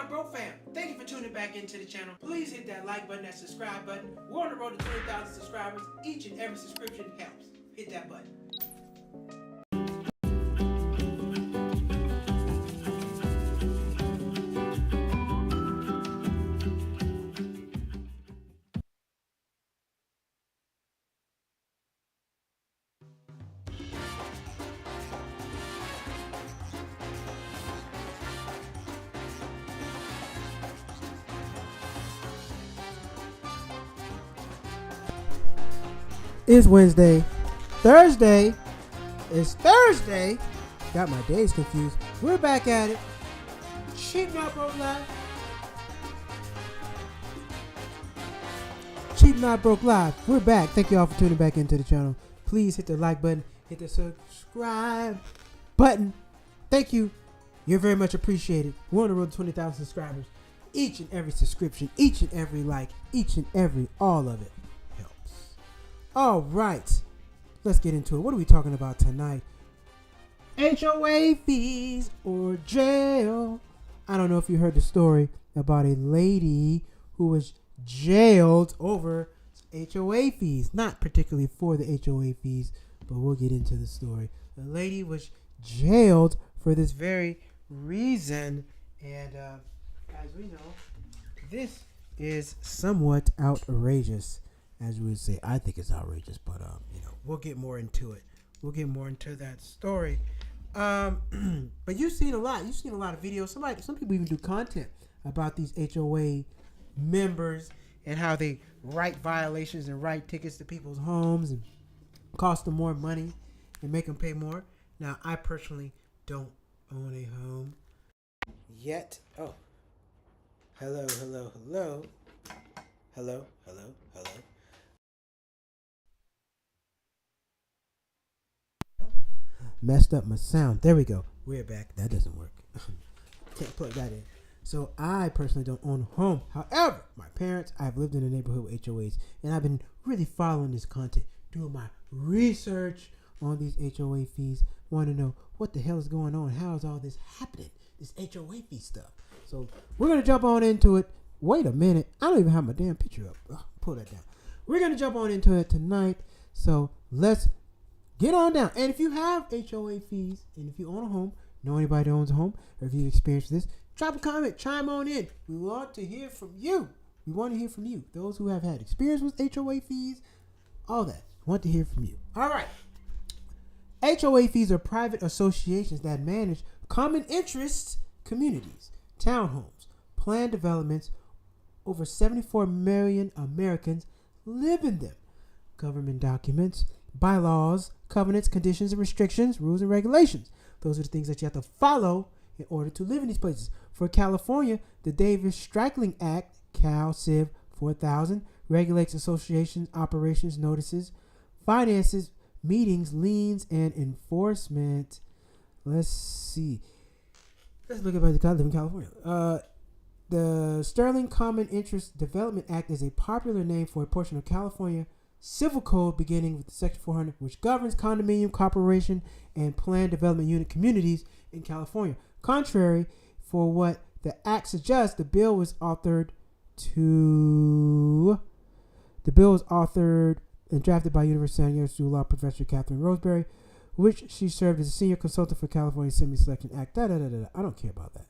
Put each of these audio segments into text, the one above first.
Not Broke fam, thank you for tuning back into the channel. Please hit that like button, that subscribe button. We're on the road to 20,000 subscribers. Each and every subscription helps. Hit that button. It's Wednesday. Thursday is Thursday. Got my days confused. We're back at it. Cheap Not Broke Live. Cheap Not Broke Live. We're back. Thank you all for tuning back into the channel. Please hit the like button. Hit the subscribe button. Thank you. You're very much appreciated. We're on the road to 20,000 subscribers. Each and every subscription, each and every like, each and every all of it. All right, let's get into it. What are we talking about tonight? HOA fees or jail. I don't know if you heard the story about a lady who was jailed over HOA fees. Not particularly for the HOA fees, but we'll get into the story. The lady was jailed for this very reason. And as we know, this is somewhat outrageous. As we would say, I think it's outrageous, but we'll get more into it. We'll get more into that story. But you've seen a lot. You've seen a lot of videos. Some people even do content about these HOA members and how they write violations and write tickets to people's homes and cost them more money and make them pay more. Now, I personally don't own a home yet. Oh, hello. Messed up my sound. There we go. We're back. That doesn't work. Can't plug that in. So I personally don't own a home. However, my parents, I've lived in a neighborhood with HOAs, and I've been really following this content, doing my research on these HOA fees. Want to know what the hell is going on? How is all this happening? This HOA fee stuff. So we're gonna jump on into it. Wait a minute. I don't even have my damn picture up. Oh, pull that down. We're gonna jump on into it tonight. So let's get on down. And if you have HOA fees, and if you own a home, know anybody that owns a home, or if you've experienced this, drop a comment, chime on in. We want to hear from you. We want to hear from you. Those who have had experience with HOA fees, all that. Want to hear from you. All right. HOA fees are private associations that manage common interest communities, townhomes, planned developments. Over 74 million Americans live in them. Government documents, bylaws, covenants, conditions, and restrictions, rules, and regulations. Those are the things that you have to follow in order to live in these places. For California, the Davis-Strickland Act, Cal Civ 4000, regulates associations, operations, notices, finances, meetings, liens, and enforcement. Let's see. Let's look at the live in California. The Sterling Common Interest Development Act is a popular name for a portion of California Civil Code beginning with Section 400, which governs condominium, corporation, and planned development unit communities in California. Contrary for what the act suggests, the bill was authored and drafted by University of San Diego School Law Professor Catherine Roseberry, which she served as a senior consultant for California Semi-Selection Act. I don't care about that.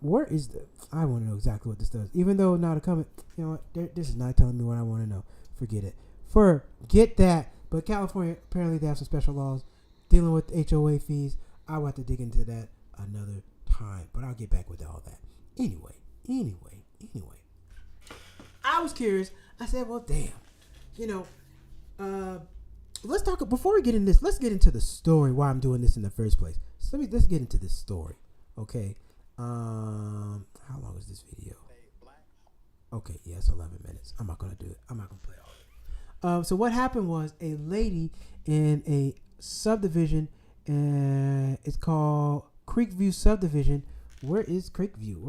Where is the? I want to know exactly what this does. Even though now to comment, you know what? This is not telling me what I want to know. Forget it. Forget that. But California, apparently they have some special laws dealing with HOA fees. I'll have to dig into that another time. But I'll get back with all that. Anyway. I was curious. I said, well, damn. Let's talk, before we get in this, let's get into the story why I'm doing this in the first place. So let's get into this story. Okay. How long is this video? Okay, yeah, it's 11 minutes. I'm not going to do it. I'm not going to play all of it. So what happened was a lady in a subdivision, it's called Creekview Subdivision. Where is Creekview?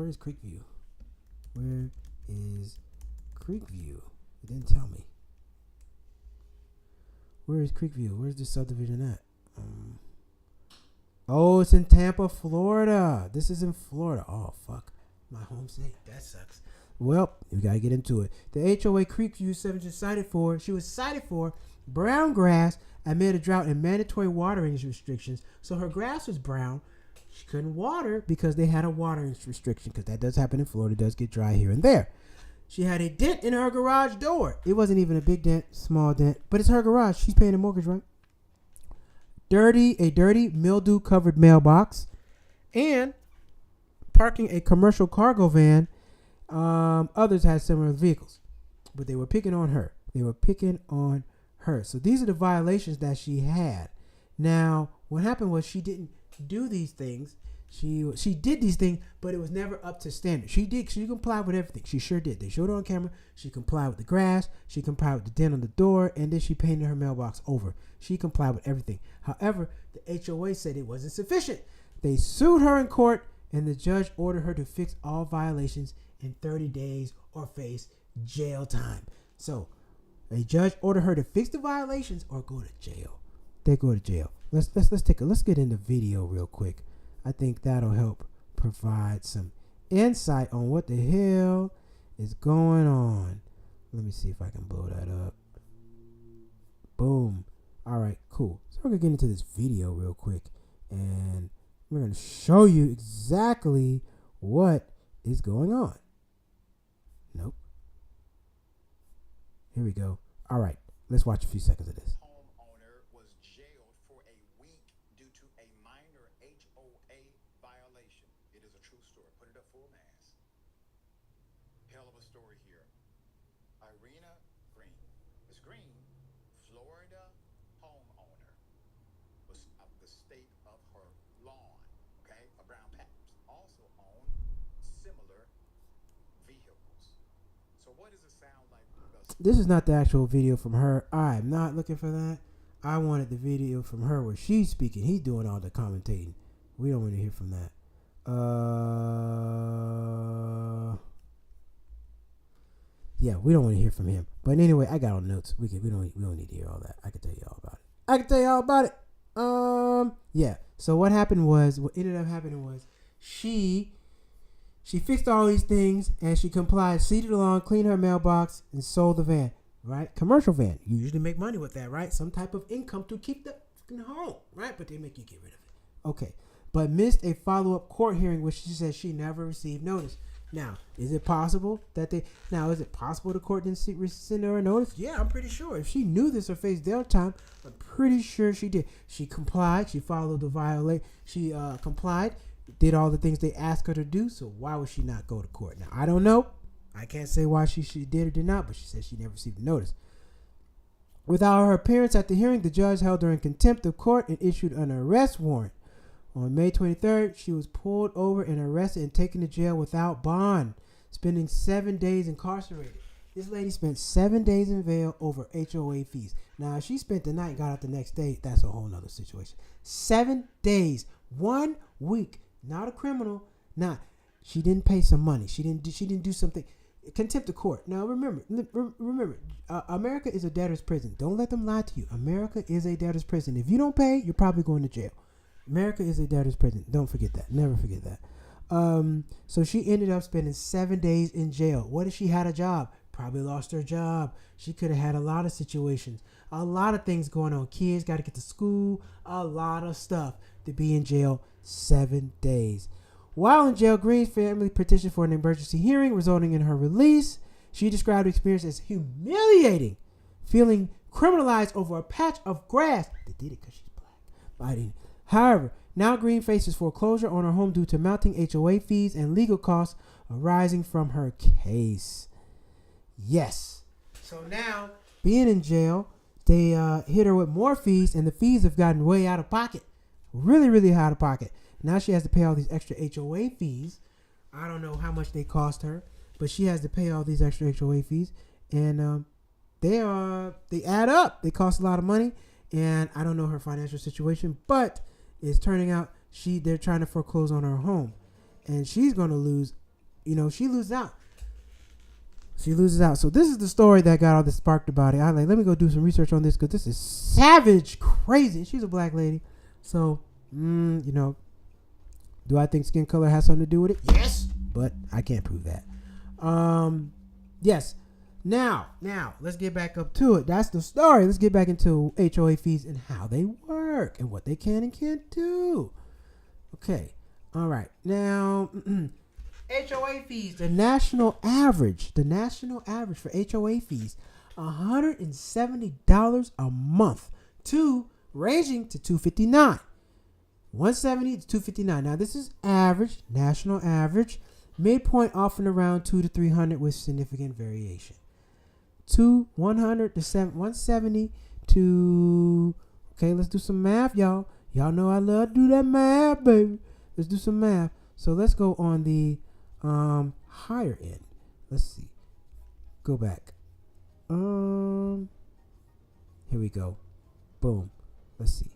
It didn't tell me. Where is Creekview? Where's this subdivision at? Oh, it's in Tampa, Florida. This is in Florida. Oh, fuck. My home safe. That sucks. Well, we got to get into it. The HOA Creekview 7 she was cited for brown grass amid a drought and mandatory watering restrictions. So her grass was brown. She couldn't water because they had a watering restriction, because that does happen in Florida. It does get dry here and there. She had a dent in her garage door. It wasn't even a big dent, small dent, but it's her garage. She's paying the mortgage, right? A dirty, mildew-covered mailbox, and parking a commercial cargo van. Others had similar vehicles, but they were picking on her. So these are the violations that she had. Now, what happened was she didn't do these things. She did these things, but it was never up to standard. She complied with everything. She sure did. They showed her on camera. She complied with the grass. She complied with the dent on the door, and then she painted her mailbox over. She complied with everything. However, the HOA said it wasn't sufficient. They sued her in court, and the judge ordered her to fix all violations in 30 days or face jail time. So, a judge ordered her to fix the violations or go to jail. They go to jail. Let's get into video real quick. I think that'll help provide some insight on what the hell is going on. Let me see if I can blow that up. Boom. All right, cool. So we're going to get into this video real quick, and we're going to show you exactly what is going on. Nope. Here we go. All right, let's watch a few seconds of this. Homeowner was jailed for a week due to a minor HOA violation. It is a true story. Put it up full mass. Hell of a story here. Irina Green. Miss Green, Florida homeowner, was of the state of her lawn. Okay, a brown patch. Also owned similar vehicles. So what does it sound like? This is not the actual video from her. I'm not looking for that. I wanted the video from her where she's speaking. He's doing all the commentating. We don't want to hear from that. Yeah, we don't want to hear from him. But anyway, I got all notes. We don't need to hear all that. I can tell you all about it. Yeah. So what ended up happening was she fixed all these things, and she complied, seated along, cleaned her mailbox, and sold the van, right? Commercial van. You usually make money with that, right? Some type of income to keep the fucking home, right? But they make you get rid of it. Okay. But missed a follow-up court hearing, which she said she never received notice. Now, is it possible the court didn't send her a notice? Yeah, I'm pretty sure. If she knew this or faced jail time, I'm pretty sure she did. She complied. She followed the violation. She complied. Did all the things they asked her to do, so why would she not go to court? Now, I don't know. I can't say why she did or did not, but she said she never received a notice. Without her appearance at the hearing, the judge held her in contempt of court and issued an arrest warrant. On May 23rd, she was pulled over and arrested and taken to jail without bond, spending 7 days incarcerated. This lady spent 7 days in jail over HOA fees. Now, if she spent the night and got out the next day, that's a whole nother situation. 7 days, 1 week. Not a criminal. She didn't pay some money. She didn't do something. Contempt of court. Now remember, America is a debtor's prison. Don't let them lie to you. America is a debtor's prison. If you don't pay, you're probably going to jail. America is a debtor's prison. Don't forget that. Never forget that. So she ended up spending 7 days in jail. What if she had a job? Probably lost her job. She could have had a lot of situations. A lot of things going on. Kids got to get to school. A lot of stuff to be in jail 7 days. While in jail, Green's family petitioned for an emergency hearing, resulting in her release. She described the experience as humiliating, feeling criminalized over a patch of grass. They did it because she's black. However, now Green faces foreclosure on her home due to mounting HOA fees and legal costs arising from her case. Yes. So now, being in jail, they hit her with more fees, and the fees have gotten way out of pocket. Really, really out of pocket. Now she has to pay all these extra HOA fees. I don't know how much they cost her, but she has to pay all these extra HOA fees, and they add up. They cost a lot of money, and I don't know her financial situation, but it's turning out they're trying to foreclose on her home, and she's going to lose. She loses out. She loses out. So this is the story that got all this sparked about it. I let me go do some research on this because this is savage, crazy. She's a black lady. So, do I think skin color has something to do with it? Yes. but I can't prove that. Yes. Now, let's get back up to it. That's the story. Let's get back into HOA fees and how they work and what they can and can't do. Okay. All right. Now, HOA fees. The national average for HOA fees, $170 a month, ranging to $259. $170 to $259. Now, this is average, national average. Midpoint often around $200 to $300 with significant variation. 100 to 170 to, okay, let's do some math, y'all. Y'all know I love to do that math, baby. Let's do some math. So let's go on the higher end. Let's see. Go back. Here we go. Boom. Let's see.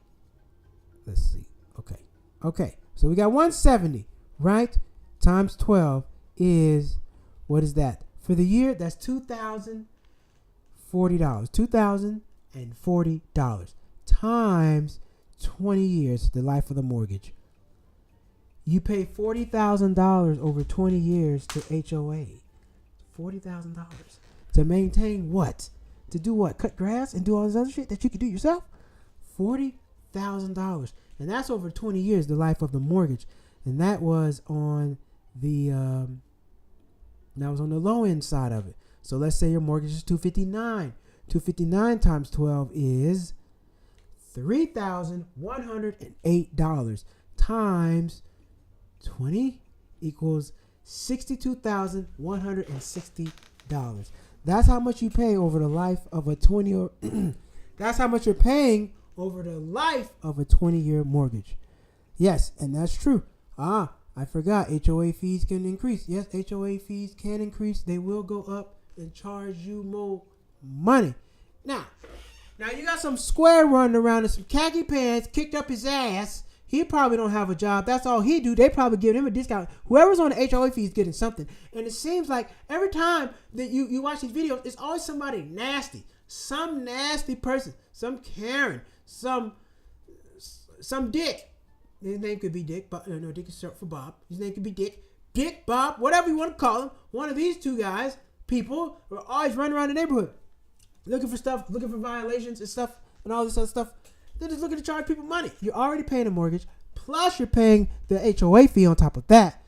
Okay. So we got 170, right? Times 12 is, what is that? For the year, that's $2,040. $2,040 times 20 years, the life of the mortgage. You pay $40,000 over 20 years to HOA. $40,000 to maintain what? To do what? Cut grass and do all this other shit that you could do yourself? $40,000. And that's over 20 years, the life of the mortgage. And that was on the low end side of it. So let's say your mortgage is $259. $259 times 12 is $3,108 times 20 equals $62,160. That's how much you pay over the life of a 20 that's how much you're paying over the life of a 20-year mortgage. Yes, and that's true. I forgot HOA fees can increase. Yes, HOA fees can increase. They will go up and charge you more money. Now you got some square running around in some khaki pants, kicked up his ass. He probably don't have a job. That's all he do. They probably give him a discount. Whoever's on the HOA fee is getting something. And it seems like every time that you watch these videos, it's always somebody nasty. Some nasty person. Some Karen. Some Dick. His name could be Dick, but no, Dick is short for Bob. His name could be Dick, Bob, whatever you want to call him. One of these two guys, people, are always running around the neighborhood, looking for stuff, looking for violations and stuff, and all this other stuff. They're just looking to charge people money. You're already paying a mortgage, plus you're paying the HOA fee on top of that.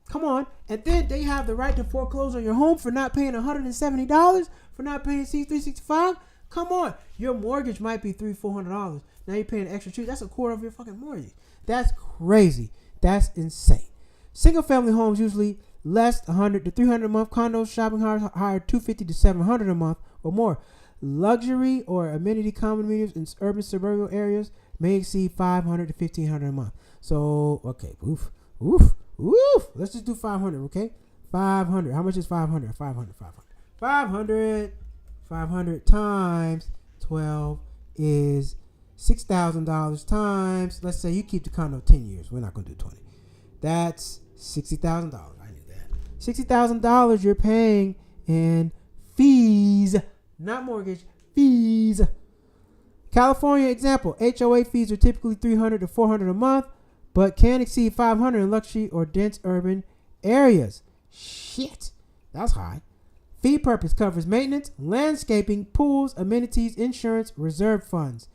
Come on, and then they have the right to foreclose on your home for not paying $170, for not paying C365. Come on, your mortgage might be $300-$400. Now you're paying an extra $2. That's a quarter of your fucking mortgage. That's crazy. That's insane. Single family homes usually less $100 to $300 a month. Condos, shopping higher $250 to $700 a month or more. Luxury or amenity condominiums in urban suburban areas may exceed $500 to $1,500 a month. So okay, oof. Let's just do 500. Okay, 500. How much is 500? 500 times 12 is $6,000 times, let's say you keep the condo 10 years. We're not going to do 20. That's $60,000. I knew that. $60,000 you're paying in fees, not mortgage, fees. California example, HOA fees are typically $300 to $400 a month, but can exceed $500 in luxury or dense urban areas. Shit, that's high. Fee purpose covers maintenance, landscaping, pools, amenities, insurance, reserve funds.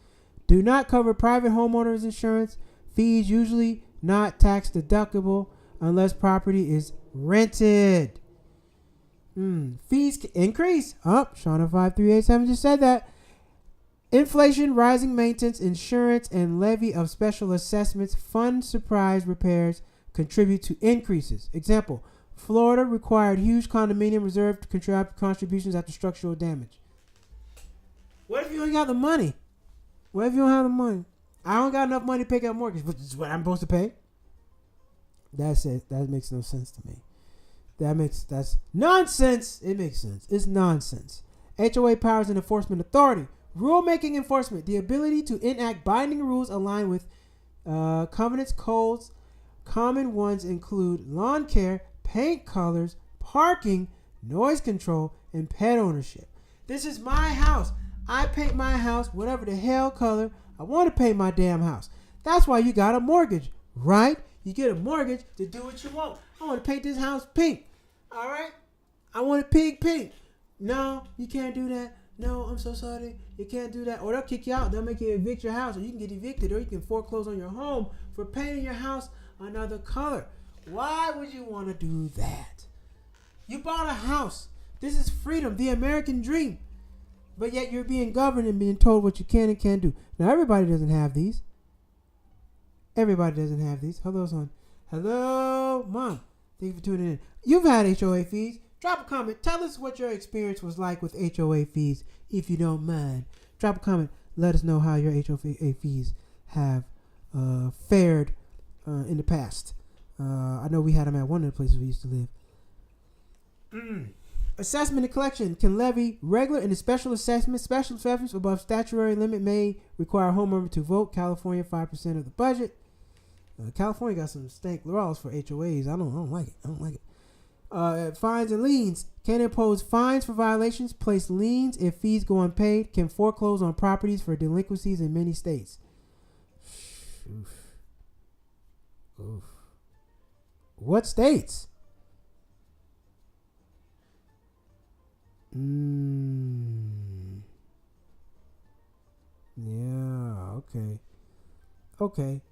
Do not cover private homeowners insurance. Fees usually not tax deductible unless property is rented. Fees increase. Shauna 5387 just said that. Inflation, rising maintenance, insurance, and levy of special assessments, fund surprise repairs contribute to increases. Example, Florida required huge condominium reserve contributions after structural damage. What if you ain't got the money? What if you don't have the money? I don't got enough money to pay out mortgage, but this is what I'm supposed to pay? That's it. That makes no sense to me. That's nonsense. It makes sense. It's nonsense. HOA powers and enforcement authority. Rulemaking enforcement. The ability to enact binding rules aligned with covenants, codes. Common ones include lawn care, paint colors, parking, noise control, and pet ownership. This is my house. I paint my house whatever the hell color I want to paint my damn house. That's why you got a mortgage, right? You get a mortgage to do what you want. I want to paint this house pink. All right? I want it pink. No, you can't do that. No, I'm so sorry. You can't do that. Or they'll kick you out. They'll make you evict your house. Or you can get evicted. Or you can foreclose on your home for painting your house another color. Why would you want to do that? You bought a house. This is freedom, the American dream. But yet you're being governed and being told what you can and can't do. Now, everybody doesn't have these. Everybody doesn't have these. Hello, son. Hello, Mom. Thank you for tuning in. You've had HOA fees. Drop a comment. Tell us what your experience was like with HOA fees, if you don't mind. Drop a comment. Let us know how your HOA fees have fared in the past. I know we had them at one of the places we used to live. Assessment and collection can levy regular and special assessments. Special assessments above statutory limit may require a homeowner to vote. California, 5% of the budget. California got some stank laws for HOAs. I don't like it. Fines and liens can impose fines for violations, place liens if fees go unpaid, can foreclose on properties for delinquencies in many states. Oof. What states? Yeah, okay.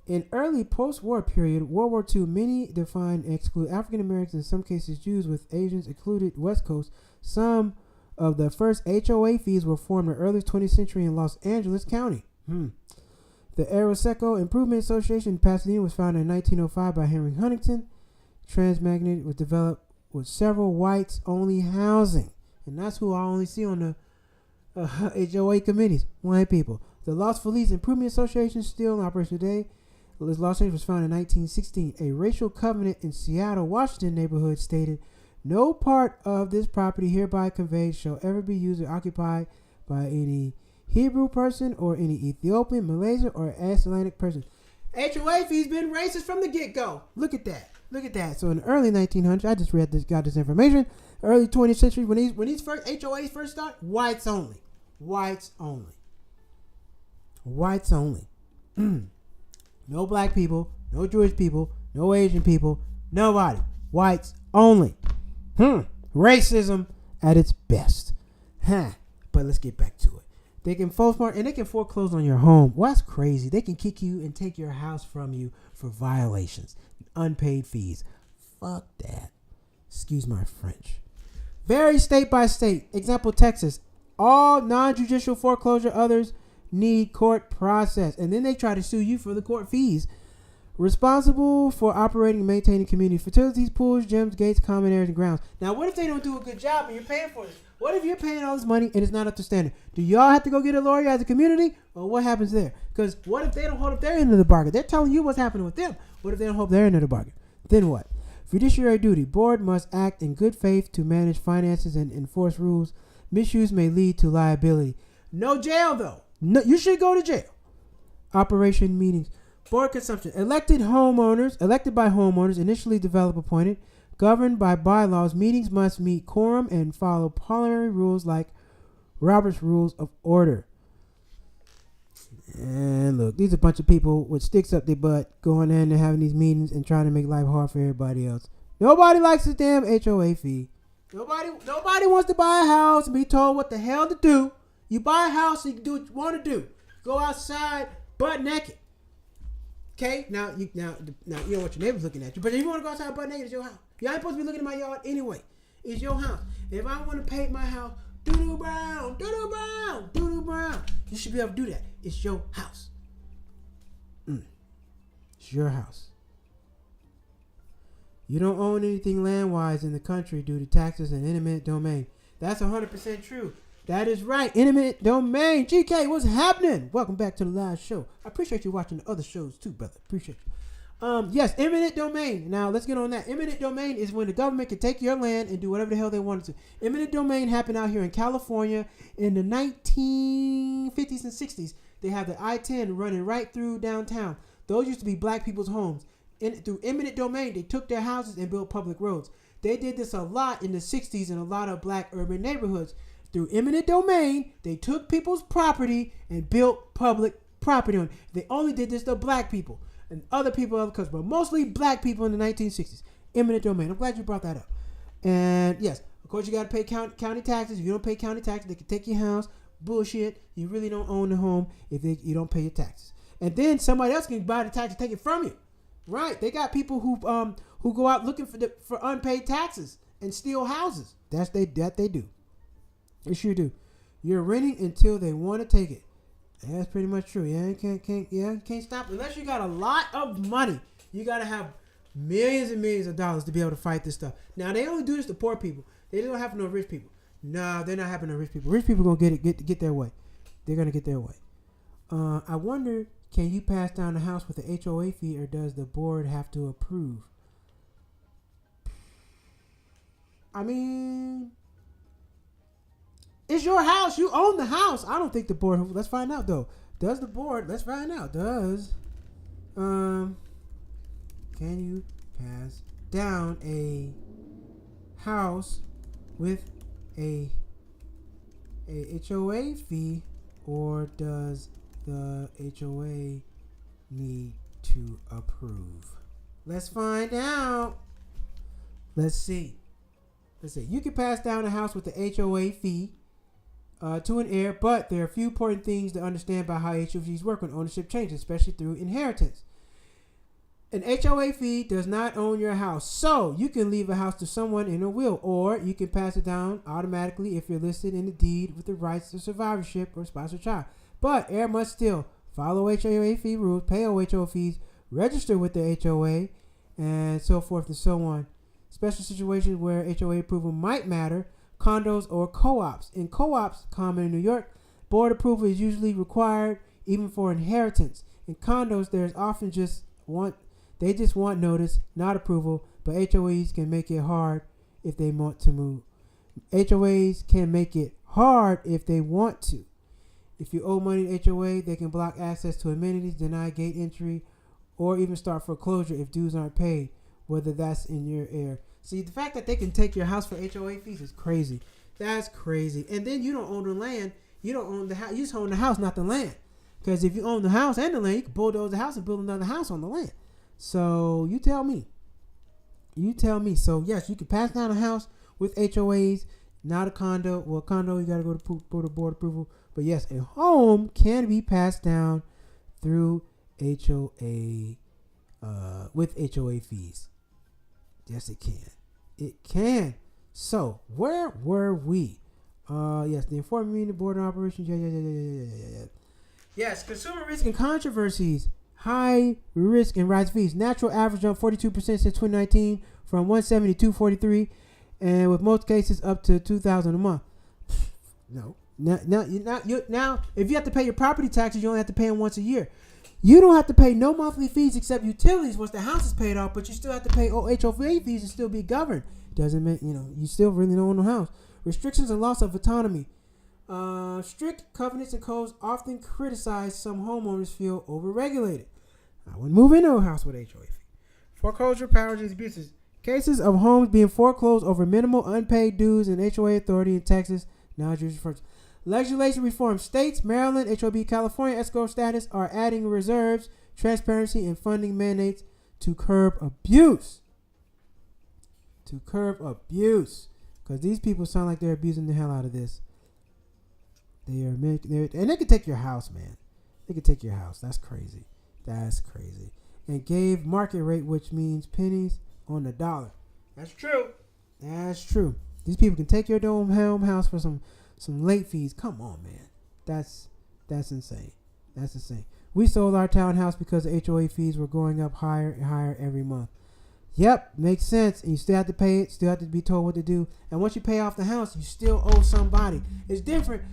In early post-war period, World War II, many define and exclude African Americans, in some cases Jews, with Asians included West Coast. Some of the first HOA fees were formed in the early 20th century in Los Angeles County. The Aeroseco Improvement Association in Pasadena was founded in 1905 by Henry Huntington. Transmagnet was developed with several whites-only housing. And that's who I only see on the HOA committees, white people. The Los Feliz Improvement Association, still in operation today. Los Angeles was founded in 1916. A racial covenant in Seattle, Washington neighborhood stated, "No part of this property hereby conveyed shall ever be used or occupied by any Hebrew person or any Ethiopian, Malaysian, or Icelandic person." HOA fees been racist from the get-go. Look at that. So in the early 1900s, I just got this information. Early 20th century, when these first HOAs first start, whites only. No black people, no Jewish people, no Asian people, nobody. Whites only. Racism at its best. But let's get back to it. They can foreclose on your home. Well, that's crazy. They can kick you and take your house from you for violations, unpaid fees. Fuck that. Excuse my French. Varies state by state. Example, Texas. All non-judicial foreclosure others need court process. And then they try to sue you for the court fees. Responsible for operating and maintaining community facilities, pools, gyms, gates, common areas, and grounds. Now, what if they don't do a good job and you're paying for this? What if you're paying all this money and it's not up to standard? Do y'all have to go get a lawyer as a community? Or what happens there? Because what if they don't hold up their end of the bargain? They're telling you what's happening with them. What if they don't hold their end of the bargain? Then what? Fiduciary duty. Board must act in good faith to manage finances and enforce rules. Misuse may lead to liability. No jail, though. No, you should go to jail. Operation meetings. Board consumption. Elected by homeowners, initially developed appointed, governed by bylaws. Meetings must meet quorum and follow parliamentary rules like Robert's Rules of Order. And look, these are a bunch of people with sticks up their butt going in and having these meetings and trying to make life hard for everybody else. Nobody likes this damn HOA fee. Nobody wants to buy a house and be told what the hell to do. You buy a house so you can do what you want to do. Go outside butt naked. Okay? Now you know what your neighbor's looking at you. But if you want to go outside butt naked, it's your house. You ain't supposed to be looking at my yard anyway. It's your house. If I want to paint my house doo-doo brown, you should be able to do that. It's your house. It's your house. You don't own anything land-wise in the country due to taxes and eminent domain. That's 100% true. That is right. Eminent domain. GK, what's happening? Welcome back to the live show. I appreciate you watching the other shows too, brother. Appreciate you. Yes, eminent domain. Now, let's get on that. Eminent domain is when the government can take your land and do whatever the hell they wanted to. Eminent domain happened out here in California in the 1950s and 60s. They have the I-10 running right through downtown. Those used to be black people's homes. Through eminent domain, they took their houses and built public roads. They did this a lot in the 60s in a lot of black urban neighborhoods. Through eminent domain, they took people's property and built public property on it. They only did this to black people and other people of color, but mostly black people in the 1960s. Eminent domain. I'm glad you brought that up. And yes, of course, you got to pay county taxes. If you don't pay county taxes, they can take your house. Bullshit. You really don't own the home if you don't pay your taxes. And then somebody else can buy the tax and take it from you. Right? They got people who go out looking for unpaid taxes and steal houses. That they do. They sure do. You're renting until they want to take it. That's pretty much true. Yeah, you can't stop unless you got a lot of money. You got to have millions and millions of dollars to be able to fight this stuff. Now they only do this to poor people. They don't happen to rich people. No, they're not happening to rich people. Rich people gonna get their way. They're gonna get their way. I wonder, can you pass down the house with the HOA fee, or does the board have to approve? I mean, it's your house. You own the house. I don't think the board. Let's find out though. Does the board? Let's find out. Can you pass down a house with a HOA fee, or does the HOA need to approve? Let's find out. Let's see. You can pass down a house with the HOA fee to an heir, but there are a few important things to understand about how HOAs work when ownership changes, especially through inheritance. An HOA fee does not own your house, so you can leave a house to someone in a will, or you can pass it down automatically if you're listed in the deed with the rights to survivorship or spouse or child. But heir must still follow HOA fee rules, pay HOA fees, register with the HOA, and so forth and so on. Special situations where HOA approval might matter, condos or co-ops. In co-ops, common in New York, board approval is usually required even for inheritance. In condos, there's often they just want notice, not approval, but HOAs can make it hard if they want to move. HOAs can make it hard if they want to. If you owe money to HOA, they can block access to amenities, deny gate entry, or even start foreclosure if dues aren't paid, whether that's in your heir. See, the fact that they can take your house for HOA fees is crazy. That's crazy. And then you don't own the land. You don't own the house. You just own the house, not the land. Because if you own the house and the land, you can bulldoze the house and build another house on the land. So you tell me. So yes, you can pass down a house with HOAs, not a condo. Well, condo, you got to go to board approval. But yes, a home can be passed down through HOA with HOA fees. Yes, it can. It can. So where were we? Yes, the informed meeting, board of operations. Yeah. Yes, consumer risk and controversies. High risk and rise fees. Natural average jump 42% since 2019 from 170 to 243, and with most cases up to $2,000 a month. No. Now, if you have to pay your property taxes, you only have to pay them once a year. You don't have to pay no monthly fees except utilities once the house is paid off, but you still have to pay HOA fees and still be governed. Doesn't mean, you still really don't own the house. Restrictions and loss of autonomy. Strict covenants and codes often criticize. Some homeowners feel overregulated. I wouldn't move into a house with HOA fee. Foreclosure powers and abuses. Cases of homes being foreclosed over minimal unpaid dues and HOA authority in Texas. Now it's first. Legislation reform. States, Maryland, HOB, California, escrow status are adding reserves, transparency, and funding mandates to curb abuse. Because these people sound like they're abusing the hell out of this. And they can take your house, man. They can take your house. That's crazy. And gave market rate, which means pennies on the dollar. That's true. These people can take your home house for some late fees. Come on, man. That's insane. We sold our townhouse because the HOA fees were going up higher and higher every month. Yep, makes sense. And you still have to pay it. Still have to be told what to do. And once you pay off the house, you still owe somebody. It's different.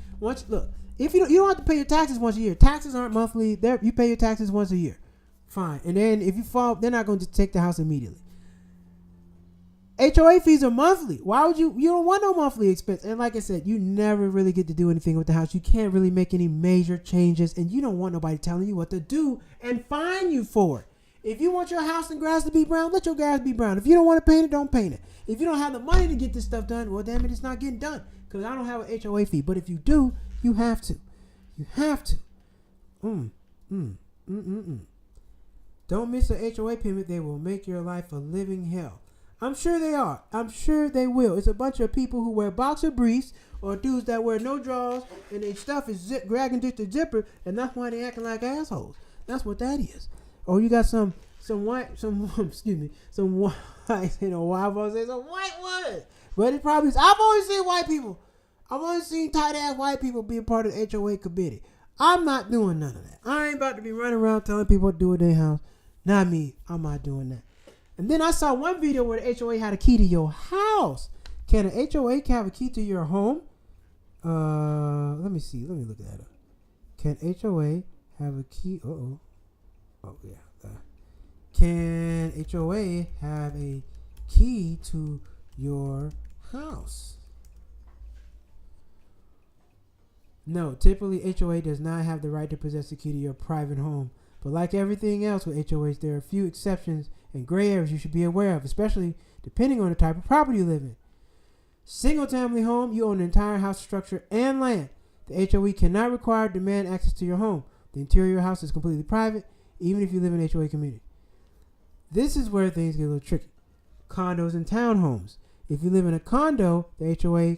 If you don't have to pay your taxes once a year. Taxes aren't monthly. You pay your taxes once a year. Fine. And then if you fall, they're not going to take the house immediately. HOA fees are monthly. Why would you don't want no monthly expense. And like I said, you never really get to do anything with the house. You can't really make any major changes, and you don't want nobody telling you what to do and fine you for it. If you want your house and grass to be brown, let your grass be brown. If you don't want to paint it, don't paint it. If you don't have the money to get this stuff done, well, damn it, it's not getting done. Because I don't have an HOA fee. But if you do, you have to. Don't miss a HOA payment. They will make your life a living hell. I'm sure they are. I'm sure they will. It's a bunch of people who wear boxer briefs or dudes that wear no drawers and their stuff is dragging through the zipper, and that's why they acting like assholes. That's what that is. Or you got some white, excuse me, some white, you know, I was going to say some white woman. But it probably is. I've always seen white people. I've always seen tight-ass white people being part of the HOA committee. I'm not doing none of that. I ain't about to be running around telling people what to do with their house. Not me. I'm not doing that. And then I saw one video where the HOA had a key to your house. Can an HOA have a key to your home? Let me see. Let me look that up. Can HOA have a key? Oh, yeah. Can HOA have a key to your house? No, typically HOA does not have the right to possess the key to your private home. But like everything else with HOAs, there are a few exceptions and gray areas you should be aware of, especially depending on the type of property you live in. Single-family home, you own the entire house structure and land. The HOA cannot require or demand access to your home. The interior of your house is completely private, even if you live in an HOA community. This is where things get a little tricky. Condos and townhomes. If you live in a condo, the HOA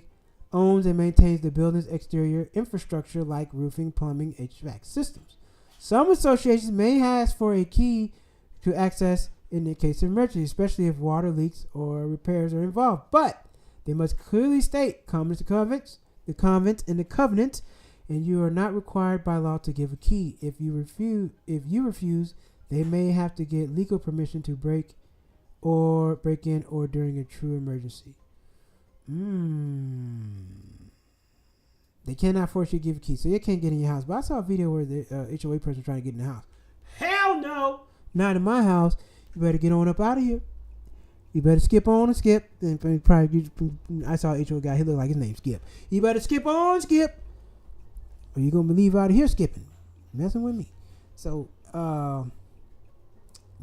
owns and maintains the building's exterior infrastructure like roofing, plumbing, HVAC systems. Some associations may ask for a key to access in the case of emergency, especially if water leaks or repairs are involved. But they must clearly state the convent and the covenant, and you are not required by law to give a key. If you refuse, they may have to get legal permission to break in or during a true emergency. They cannot force you to give a key, so you can't get in your house. But I saw a video where the HOA person trying to get in the house. Hell no! Not in my house. You better get on up out of here. You better skip on and skip. And probably, I saw an HOA guy. He looked like his name Skip. You better skip on, skip, or you're gonna leave out of here skipping, messing with me. So,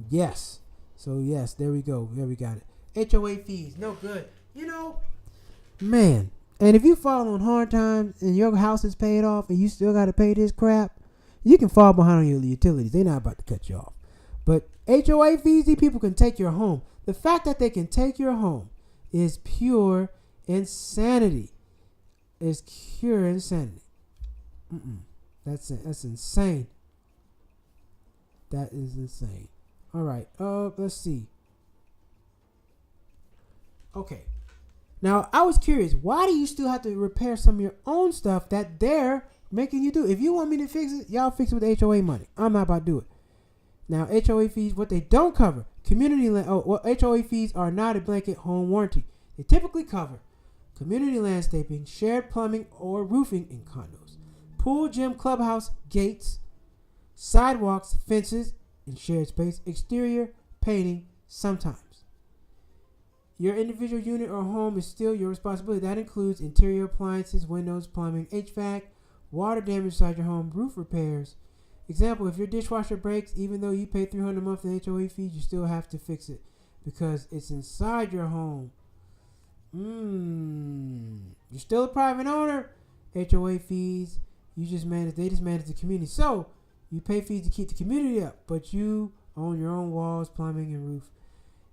yes. So yes, there we go. There we got it. HOA fees, no good. You know, man. And if you fall on hard times and your house is paid off and you still got to pay this crap, you can fall behind on your utilities. They're not about to cut you off. But HOA fees, these people can take your home. The fact that they can take your home is pure insanity. It's pure insanity. That's insane. That is insane. All right. Let's see. Okay. Now, I was curious, why do you still have to repair some of your own stuff that they're making you do? If you want me to fix it, y'all fix it with HOA money. I'm not about to do it. Now, HOA fees, what they don't cover, HOA fees are not a blanket home warranty. They typically cover community landscaping, shared plumbing or roofing in condos, pool, gym, clubhouse, gates, sidewalks, fences in shared space, exterior painting sometimes. Your individual unit or home is still your responsibility. That includes interior appliances, windows, plumbing, HVAC, water damage inside your home, roof repairs. Example, if your dishwasher breaks, even though you pay $300 a month in HOA fees, you still have to fix it because it's inside your home. You're still a private owner. HOA fees, they just manage the community. So you pay fees to keep the community up, but you own your own walls, plumbing, and roof.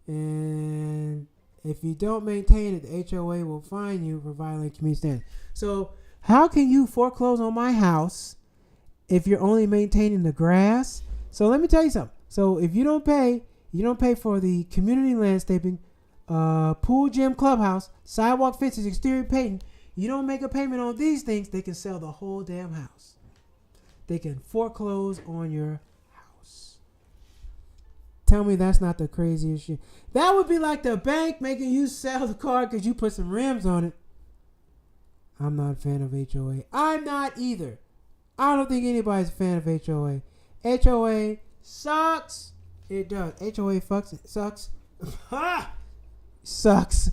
And if you don't maintain it, the HOA will fine you for violating community standards. So how can you foreclose on my house if you're only maintaining the grass? So let me tell you something. So if you don't pay for the community landscaping, pool, gym, clubhouse, sidewalk, fences, exterior painting, you don't make a payment on these things, they can sell the whole damn house. They can foreclose on your house. Tell me that's not the craziest shit. That would be like the bank making you sell the car because you put some rims on it. I'm not a fan of HOA. I'm not either. I don't think anybody's a fan of HOA. HOA sucks. It does. HOA fucks. It sucks. Sucks.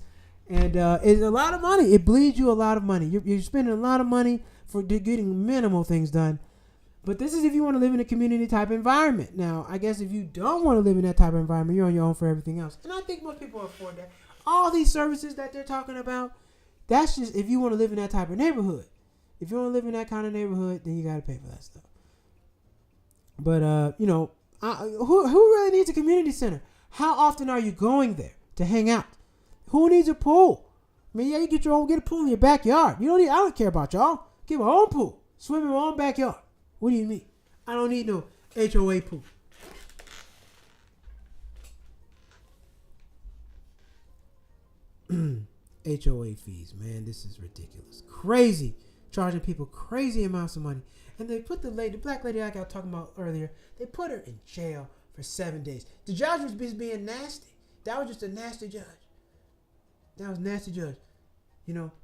And it's a lot of money. It bleeds you a lot of money. You're spending a lot of money for getting minimal things done. But this is if you want to live in a community type environment. Now, I guess if you don't want to live in that type of environment, you're on your own for everything else. And I think most people afford that. All these services that they're talking about, that's just if you want to live in that type of neighborhood. If you want to live in that kind of neighborhood, then you got to pay for that stuff. But, who really needs a community center? How often are you going there to hang out? Who needs a pool? I mean, yeah, you get a pool in your backyard. I don't care about y'all. Get my own pool. Swim in my own backyard. What do you mean? I don't need no HOA pool. HOA fees, man, this is ridiculous. Crazy. Charging people crazy amounts of money. And they put the black lady I got talking about earlier, they put her in jail for 7 days. The judge was just being nasty. That was just a nasty judge. That was a nasty judge.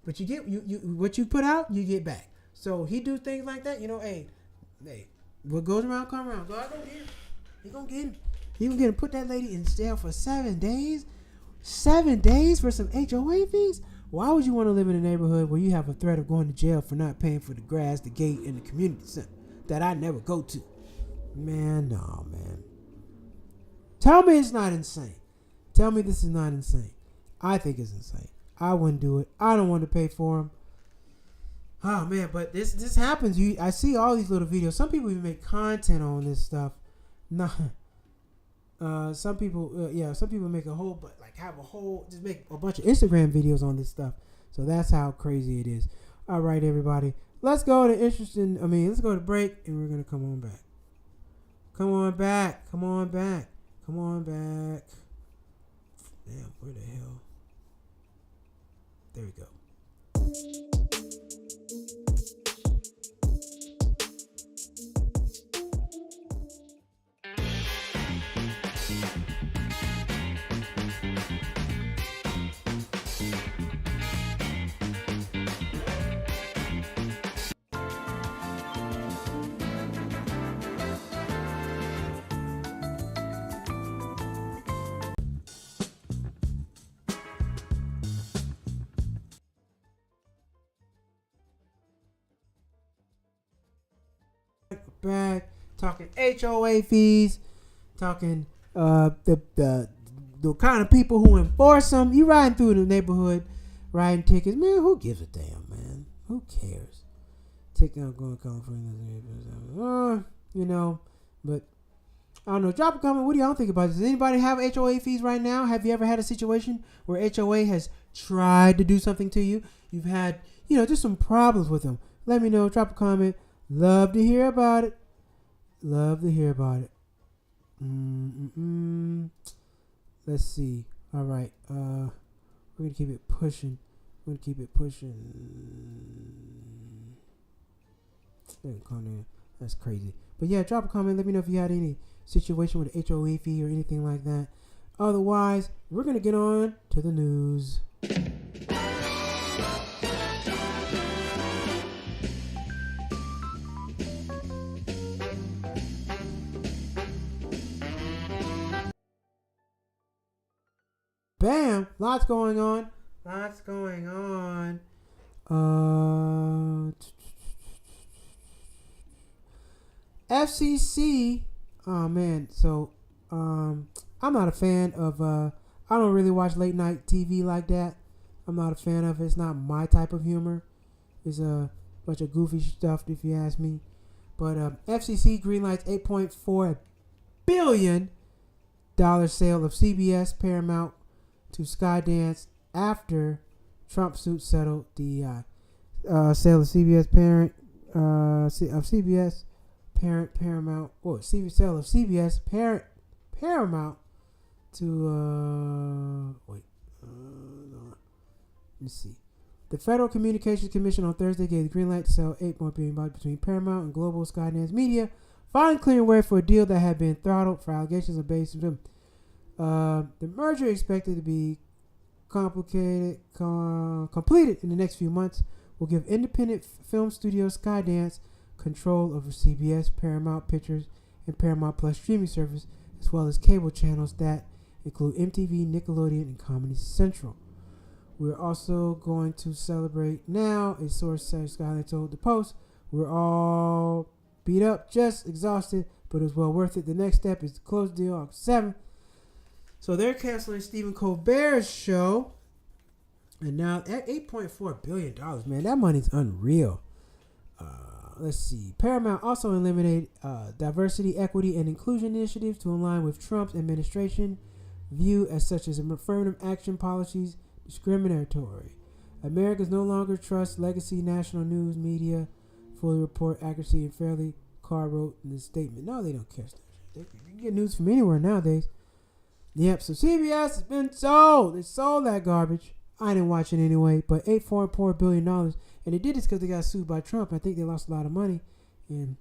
But you get what you put out, you get back. So he do things like that, hey, what goes around come around. God gonna get him. He gonna get him. He gonna get him. Put that lady in jail for 7 days. 7 days for some HOA fees? Why would you want to live in a neighborhood where you have a threat of going to jail for not paying for the grass, the gate, and the community center that I never go to? Man, no, man. Tell me it's not insane. Tell me this is not insane. I think it's insane. I wouldn't do it. I don't want to pay for them. Oh, man, but this happens. I see all these little videos. Some people even make content on this stuff. No. Some people make just make a bunch of Instagram videos on this stuff. So that's how crazy it is. All right, everybody. Let's go to break, and we're going to come on back. Come on back. Damn, where the hell? There we go. Back talking HOA fees, talking the kind of people who enforce them. You riding through the neighborhood, riding tickets, man. Who gives a damn, man? Who cares? Ticket out going to California, But I don't know. Drop a comment. What do y'all think about this? Does anybody have HOA fees right now? Have you ever had a situation where HOA has tried to do something to you? You've had just some problems with them. Let me know. Drop a comment. Love to hear about it. Let's see. All right. We're going to keep it pushing. That's crazy. But yeah, drop a comment. Let me know if you had any situation with an HOA fee or anything like that. Otherwise, we're going to get on to the news. Bam! Lots going on. FCC. Oh man. So I'm not a fan of. I don't really watch late night TV like that. I'm not a fan of it. It's not my type of humor. It's a bunch of goofy stuff, if you ask me. But FCC greenlights $8.4 billion sale of CBS Paramount to Skydance after Trump suit settled the sale of CBS Paramount sale of CBS Paramount to let's see. The Federal Communications Commission on Thursday gave the green light to sell $8 billion between Paramount and Global Skydance Media, finally clearing way for a deal that had been throttled for allegations of based on the merger expected to be completed in the next few months will give independent film studio Skydance control over CBS, Paramount Pictures, and Paramount Plus streaming service, as well as cable channels that include MTV, Nickelodeon, and Comedy Central. We're also going to celebrate now, a source says Skydance told the Post. We're all beat up, just exhausted, but it was well worth it. The next step is to close the deal August 7th. So they're canceling Stephen Colbert's show. And now at $8.4 billion, man, that money's unreal. Let's see. Paramount also eliminated diversity, equity, and inclusion initiatives to align with Trump's administration view as such as affirmative action policies discriminatory. Americans no longer trust legacy national news media fully report accuracy and fairly, Carr wrote in his statement. No, they don't care. You can get news from anywhere nowadays. Yep, so CBS has been sold. They sold that garbage. I didn't watch it anyway, but $8.4 billion. And they did this because they got sued by Trump. I think they lost a lot of money. And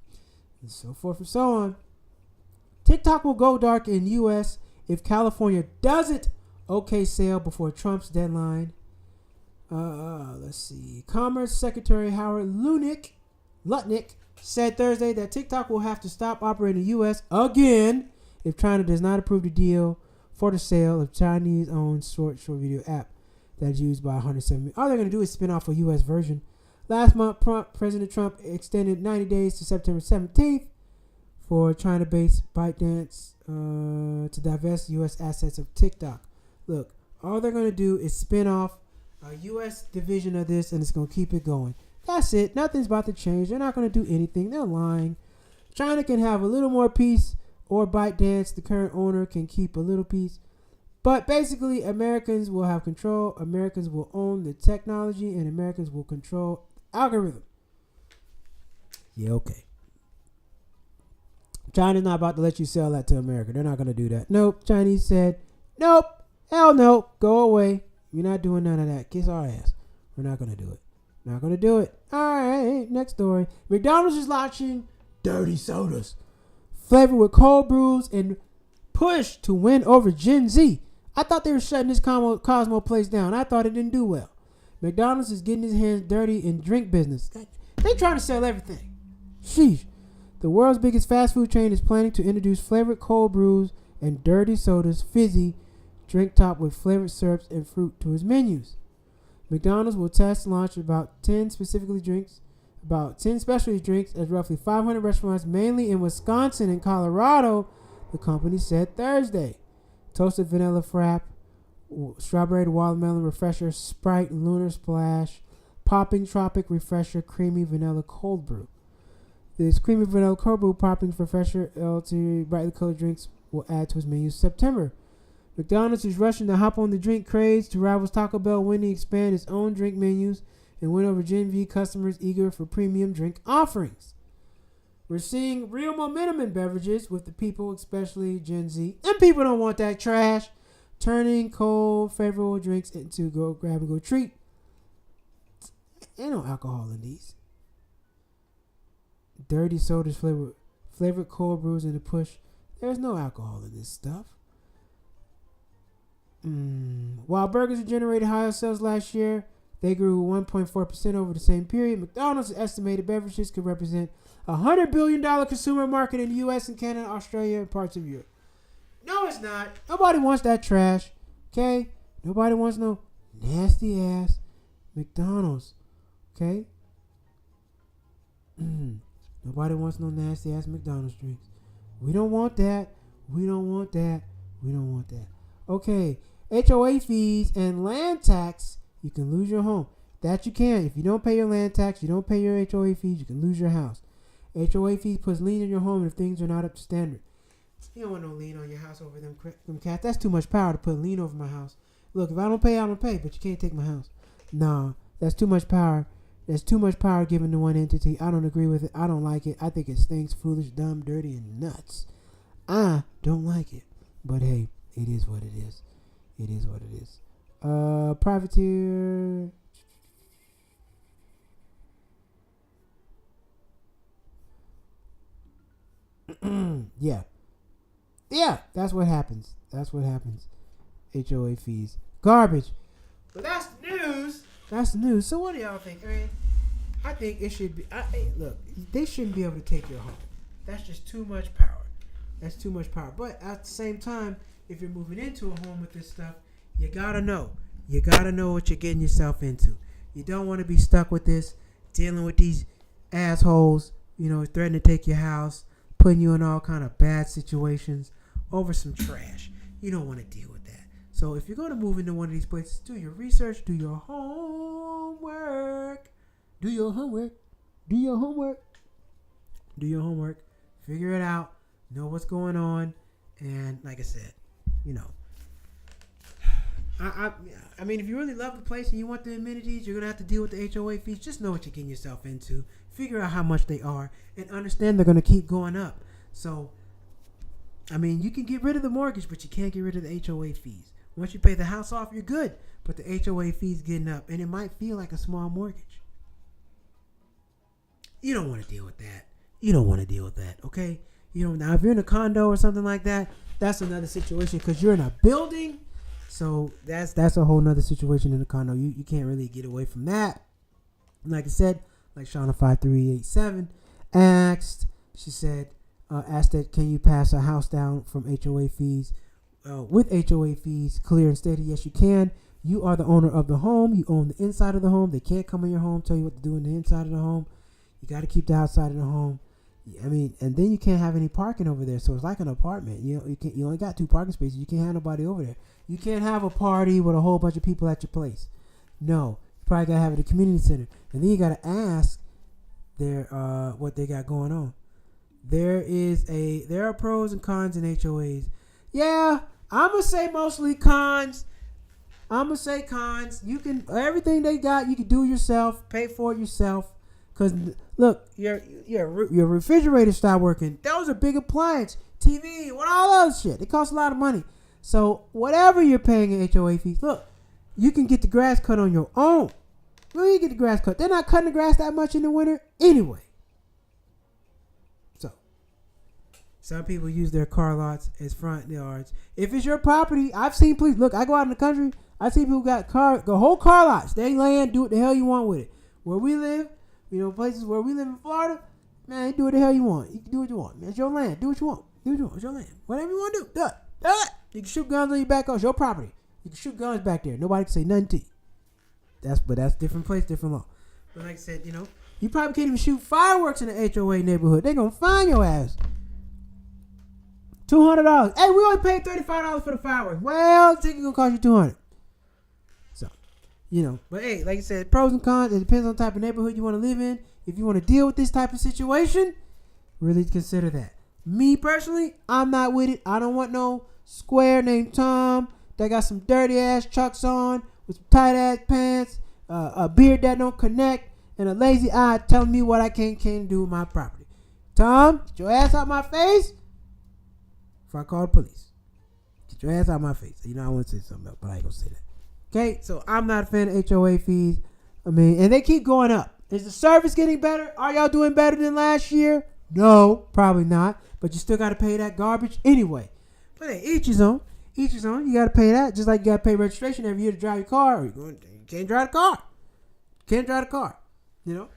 so forth and so on. TikTok will go dark in U.S. if California doesn't okay sale before Trump's deadline. Let's see. Commerce Secretary Howard Lutnick said Thursday that TikTok will have to stop operating in the U.S. again if China does not approve the deal for the sale of Chinese-owned short video app that is used by 107 million. All they're going to do is spin off a U.S. version. Last month, President Trump extended 90 days to September 17th for China-based ByteDance to divest U.S. assets of TikTok. Look, all they're going to do is spin off a U.S. division of this, and it's going to keep it going. That's it. Nothing's about to change. They're not going to do anything. They're lying. China can have a little more peace, or ByteDance, the current owner, can keep a little piece. But basically, Americans will have control. Americans will own the technology, and Americans will control the algorithm. Yeah, okay. China's not about to let you sell that to America. They're not going to do that. Nope. Chinese said, nope. Hell no. Go away. You're not doing none of that. Kiss our ass. We're not going to do it. Not going to do it. All right. Next story. McDonald's is launching dirty sodas flavored with cold brews and push to win over Gen Z. I thought they were shutting this Cosmo place down. I thought it didn't do well. McDonald's is getting his hands dirty in drink business. They trying to sell everything. Sheesh. The world's biggest fast food chain is planning to introduce flavored cold brews and dirty sodas, fizzy, drink topped with flavored syrups and fruit to its menus. McDonald's will test launch about 10 specifically drinks, about 10 specialty drinks at roughly 500 restaurants, mainly in Wisconsin and Colorado, the company said Thursday. Toasted vanilla frap, strawberry watermelon refresher, Sprite lunar splash, popping tropic refresher, creamy vanilla cold brew. This creamy vanilla cold brew popping refresher LT brightly colored drinks will add to its menu September. McDonald's is rushing to hop on the drink craze to rival Taco Bell when they expand its own drink menus and win over Gen V customers eager for premium drink offerings. We're seeing real momentum in beverages with the people, especially Gen Z, and people don't want that trash, turning cold, favorable drinks into go grab and go treat. Ain't no alcohol in these. Dirty sodas flavored cold brews in the push. There's no alcohol in this stuff. While burgers generated higher sales last year, they grew 1.4% over the same period. McDonald's estimated beverages could represent a $100 billion consumer market in the U.S. and Canada, Australia, and parts of Europe. No, it's not. Nobody wants that trash. Okay? Nobody wants no nasty ass McDonald's. Okay? Nobody wants no nasty ass McDonald's drinks. We don't want that. We don't want that. We don't want that. Okay. HOA fees and land tax. You can lose your home. That you can. If you don't pay your land tax, you don't pay your HOA fees, you can lose your house. HOA fees puts lien on your home if things are not up to standard. You don't want no lien on your house over them cats. That's too much power to put lien over my house. Look, if I don't pay, I don't pay, but you can't take my house. Nah, that's too much power. There's too much power given to one entity. I don't agree with it. I don't like it. I think it stinks, foolish, dumb, dirty, and nuts. I don't like it. But hey, it is what it is. It is what it is. Privateer. Yeah, that's what happens. That's what happens. HOA fees. Garbage. But that's news. That's the news. So what do y'all think? I think it should be. Look, they shouldn't be able to take your home. That's just too much power. That's too much power. But at the same time, if you're moving into a home with this stuff, you gotta know. You gotta know what you're getting yourself into. You don't want to be stuck with this, dealing with these assholes, threatening to take your house, putting you in all kind of bad situations over some trash. You don't want to deal with that. So if you're going to move into one of these places, do your research, do your homework. Do your homework. Do your homework. Do your homework. Figure it out. Know what's going on. And like I said, I mean, if you really love the place and you want the amenities, you're gonna have to deal with the HOA fees. Just know what you're getting yourself into. Figure out how much they are, and understand they're gonna keep going up. So, I mean, you can get rid of the mortgage, but you can't get rid of the HOA fees. Once you pay the house off, you're good. But the HOA fees getting up, and it might feel like a small mortgage. You don't want to deal with that. You don't want to deal with that, okay? You know, now if you're in a condo or something like that, that's another situation because you're in a building. So that's a whole nother situation in the condo. You can't really get away from that. Like I said, like Shauna 5387 asked, she said, asked that can you pass a house down from HOA fees with HOA fees clear and steady? Yes, you can. You are the owner of the home. You own the inside of the home. They can't come in your home, tell you what to do in the inside of the home. You got to keep the outside of the home. I mean, and then you can't have any parking over there. So it's like an apartment. You know, you only got 2 parking spaces. You can't have nobody over there. You can't have a party with a whole bunch of people at your place. No, you probably gotta have it at a community center. And then you gotta ask their what they got going on. There are pros and cons in HOAs. Yeah, I'm gonna say mostly cons. You can everything they got, you can do yourself, pay for it yourself. Cause look, your refrigerator stopped working. That was a big appliance, TV, what all that shit. It costs a lot of money. So whatever you're paying in HOA fees, look, you can get the grass cut on your own. Where you get the grass cut? They're not cutting the grass that much in the winter anyway. So some people use their car lots as front yards. If it's your property, I've seen police. Look, I go out in the country. I see people got the whole car lots. They land, do what the hell you want with it. Where we live, you know, places where we live in Florida, man, do what the hell you want. You can do what you want. Man, it's your land. Do what you want. Do what you want. It's your land. Whatever you want to do, do it. Do it. You can shoot guns on your back. It's your property. You can shoot guns back there. Nobody can say nothing to you. That's different place, different law. But like I said, you know, you probably can't even shoot fireworks in the HOA neighborhood. They're gonna find your ass. $200. Hey, we only paid $35 for the fireworks. Well, the ticket gonna cost you $200. So, you know, but hey, like I said, pros and cons. It depends on the type of neighborhood you want to live in. If you want to deal with this type of situation, really consider that. Me personally, I'm not with it. I don't want no square named Tom that got some dirty ass chucks on with some tight ass pants, a beard that don't connect, and a lazy eye telling me what I can't do with my property. Tom, get your ass out my face before I call the police. Get your ass out my face. You know I want to say something else, but I ain't gonna say that. Okay, so I'm not a fan of HOA fees. I mean, and they keep going up. Is the service getting better? Are y'all doing better than last year? No, probably not. But you still got to pay that garbage anyway. But hey, each his own. Each his own. You got to pay that. Just like you got to pay registration every year to drive your car. Or you can't drive the car. Can't drive the car. You know?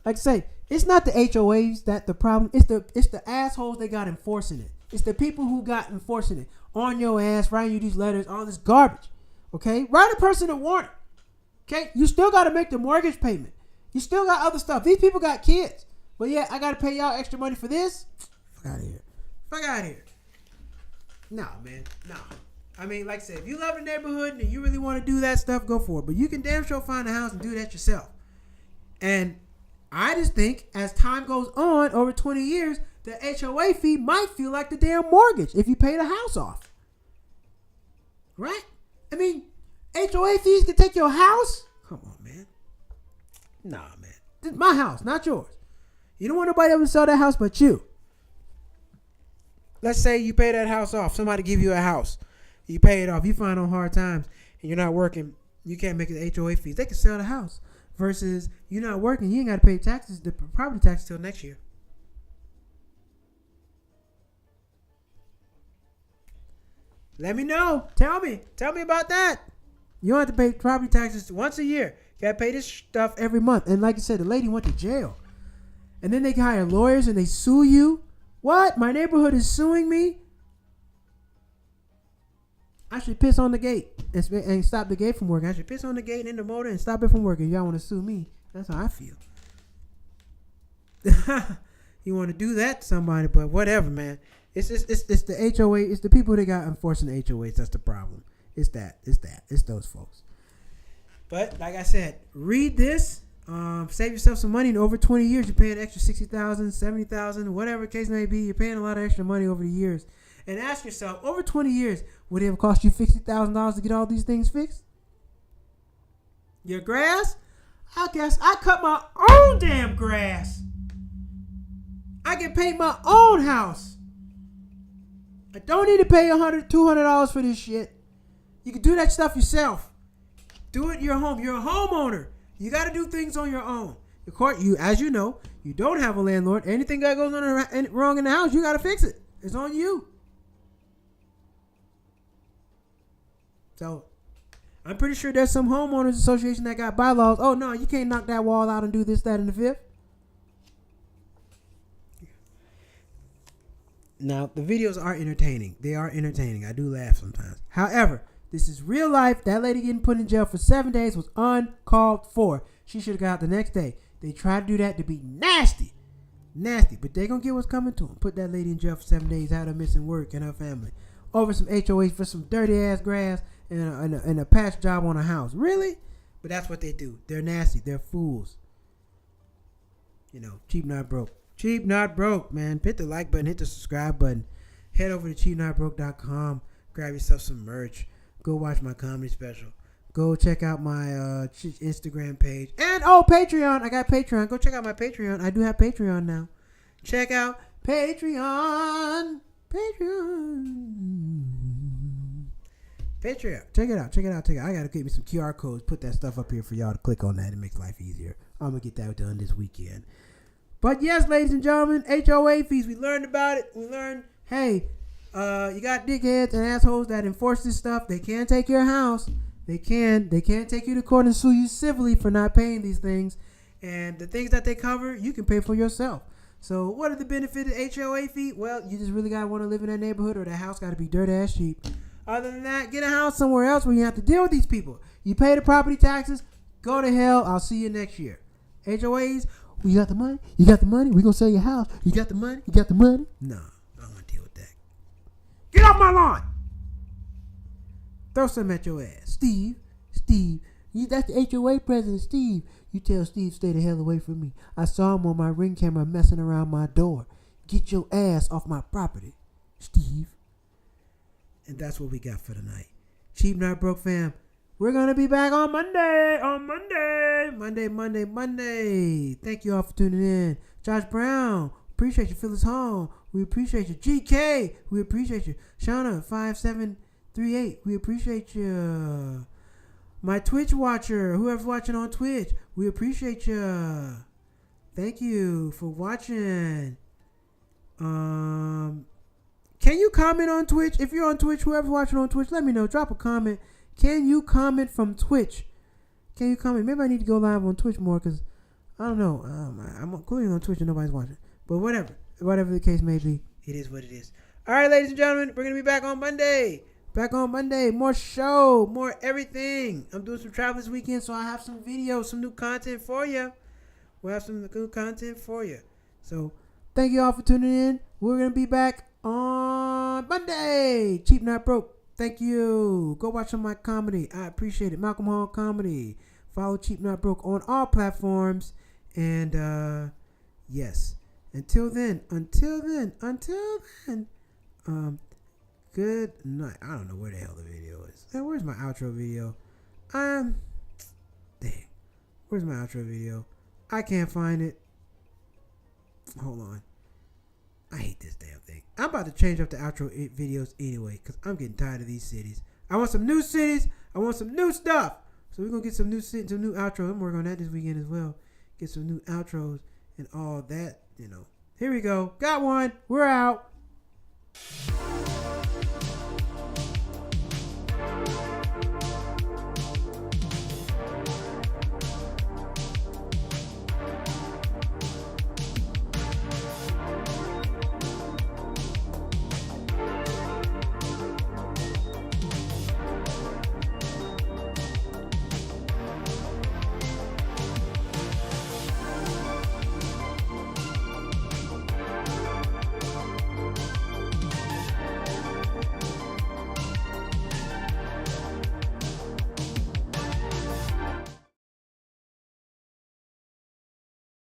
Like I say, it's not the HOAs that the problem. It's the assholes they got enforcing it. It's the people who got enforcing it. On your ass, writing you these letters, all this garbage. Okay? Write a person a warning. Okay? You still got to make the mortgage payment. You still got other stuff. These people got kids. But yeah, I got to pay y'all extra money for this? Fuck out of here. Fuck out of here. Nah, man. Nah. I mean, like I said, if you love the neighborhood and you really want to do that stuff, go for it. But you can damn sure find a house and do that yourself. And I just think as time goes on, over 20 years, the HOA fee might feel like the damn mortgage if you pay the house off. Right? I mean, HOA fees can take your house? Come on, man. Nah, man. This is my house, not yours. You don't want nobody else to sell that house but you. Let's say you pay that house off. Somebody give you a house. You pay it off. You find on hard times and you're not working. You can't make the HOA fees. They can sell the house. Versus you're not working. You ain't got to pay taxes, the property tax till next year. Let me know. Tell me about that. You don't have to pay property taxes once a year. You got to pay this stuff every month. And like I said, the lady went to jail. And then they hire lawyers and they sue you. What? My neighborhood is suing me? I should piss on the gate and stop the gate from working. I should piss on the gate and the motor and stop it from working. Y'all want to sue me? That's how I feel. You want to do that to somebody, but whatever, man. It's the HOA. It's the people that got enforcing the HOAs. That's the problem. It's those folks. But like I said, read this. Save yourself some money. In over 20 years, you're paying an extra $60,000, $70,000, whatever the case may be. You're paying a lot of extra money over the years. And ask yourself, over 20 years, would it have cost you $60,000 to get all these things fixed? Your grass? I guess I cut my own damn grass. I can paint my own house. I don't need to pay $100, $200 for this shit. You can do that stuff yourself. Do it in your home. You're a homeowner. You got to do things on your own. As you know, you don't have a landlord. Anything that goes on wrong in the house, you got to fix it. It's on you. So, I'm pretty sure there's some homeowners association that got bylaws. Oh, no, you can't knock that wall out and do this, that, and the fifth. Now, the videos are entertaining. They are entertaining. I do laugh sometimes. However, this is real life. That lady getting put in jail for 7 days was uncalled for. She should have got out the next day. They tried to do that to be nasty. Nasty. But they're going to get what's coming to them. Put that lady in jail for 7 days, had her missing work and her family. Over some HOAs for some dirty-ass grass and a patch job on a house. Really? But that's what they do. They're nasty. They're fools. You know, cheap not broke. Cheap not broke, man. Hit the like button. Hit the subscribe button. Head over to cheapnotbroke.com. Grab yourself some merch. Go watch my comedy special. Go check out my Instagram page. And, Patreon. I got Patreon. Go check out my Patreon. I do have Patreon now. Check out Patreon. Patreon. Check it out. I got to get me some QR codes. Put that stuff up here for y'all to click on that. It makes life easier. I'm going to get that done this weekend. But yes, ladies and gentlemen, HOA fees. We learned about it. We learned, hey, you got dickheads and assholes that enforce this stuff. They can take your house. They can take you to court and sue you civilly for not paying these things. And the things that they cover, you can pay for yourself. So what are the benefits of HOA fee? Well, you just really got to want to live in that neighborhood, or that house got to be dirt ass cheap. Other than that, get a house somewhere else where you have to deal with these people. You pay the property taxes. Go to hell. I'll see you next year. HOAs, you got the money? You got the money? We gonna sell your house. You got the money? You got the money? No, I don't want to deal with that. Get off my lawn! Throw something at your ass. Steve, that's the HOA president, Steve. You tell Steve stay the hell away from me. I saw him on my Ring camera messing around my door. Get your ass off my property, Steve. And that's what we got for tonight. Cheap Not Broke fam. We're going to be back on Monday. Monday. Thank you all for tuning in. Josh Brown, appreciate you. Phyllis Hall, we appreciate you. GK, we appreciate you. Shauna, 5738, we appreciate you. My Twitch watcher, whoever's watching on Twitch, we appreciate you. Thank you for watching. Can you comment on Twitch? If you're on Twitch, whoever's watching on Twitch, let me know. Drop a comment. Can you comment from Twitch? Can you comment? Maybe I need to go live on Twitch more, because I don't know. I'm clearly on Twitch and nobody's watching. But whatever the case may be, it is what it is. All right, ladies and gentlemen, we're going to be back on Monday. More show, more everything. I'm doing some travel this weekend, so I have some videos, some new content for you. We'll have some good content for you. So thank you all for tuning in. We're going to be back on Monday. Cheap Not Broke. Thank you. Go watch some of my comedy. I appreciate it. Malcolm Hall Comedy. Follow Cheap Not Broke on all platforms. And yes. Until then. Good night. I don't know where the hell the video is. Hey, where's my outro video? Dang. Where's my outro video? I can't find it. Hold on. I hate this damn thing. I'm about to change up the outro videos anyway, because I'm getting tired of these cities. I want some new cities. I want some new stuff. So we're going to get some new outros. I'm working on that this weekend as well. Get some new outros and all that, you know. Here we go. Got one. We're out.